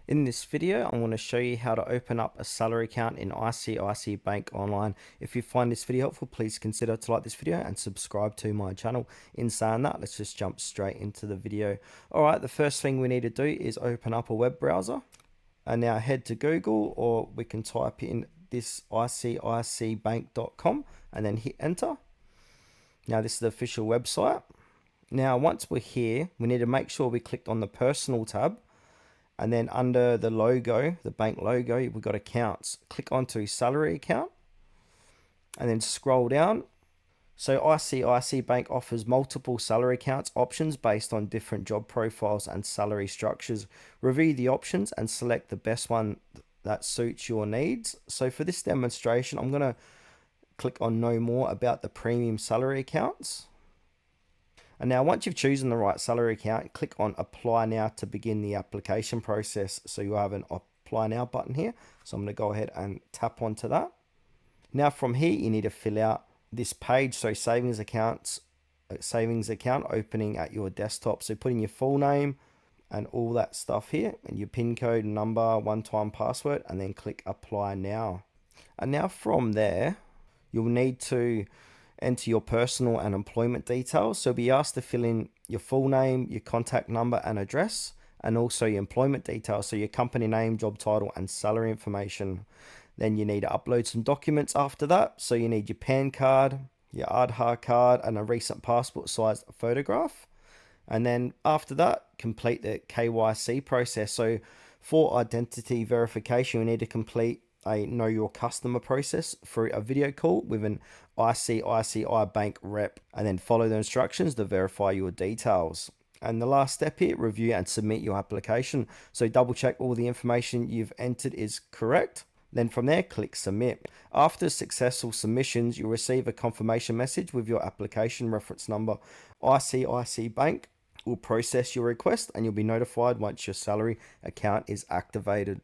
In this video, I'm going to show you how to open up a salary account in ICICI Bank online. If you find this video helpful, please consider to like this video and subscribe to my channel. In saying that, let's just jump straight into the video. Alright, the first thing we need to do is open up a web browser. And now head to Google, or we can type in this ICICIbank.com and then hit enter. Now this is the official website. Now once we're here, we need to make sure we clicked on the personal tab. And then under the logo, the bank logo, we've got accounts. Click onto salary account and then scroll down. So ICICI Bank offers multiple salary accounts options based on different job profiles and salary structures. Review the options and select the best one that suits your needs. So for this demonstration, I'm going to click on know more about the premium salary accounts. And now once you've chosen the right salary account, click on apply now to begin the application process. So you have an apply now button here. So I'm going to go ahead and tap onto that. Now from here, you need to fill out this page. So savings account opening at your desktop. So put in your full name and all that stuff here, and your PIN code, number, one-time password, and then click apply now. And now from there, you'll need to enter your personal and employment details. So be asked to fill in your full name, your contact number and address, and also your employment details. So your company name, job title, and salary information. Then you need to upload some documents after that. So you need your PAN card, your Aadhaar card, and a recent passport sized photograph. And then after that, complete the KYC process. So for identity verification, you need to complete a know your customer process through a video call with an ICICI Bank rep, and then follow the instructions to verify your details. And the last step here, review and submit your application. So double check all the information you've entered is correct. Then from there, click submit. After successful submissions, you'll receive a confirmation message with your application reference number. ICICI Bank will process your request and you'll be notified once your salary account is activated.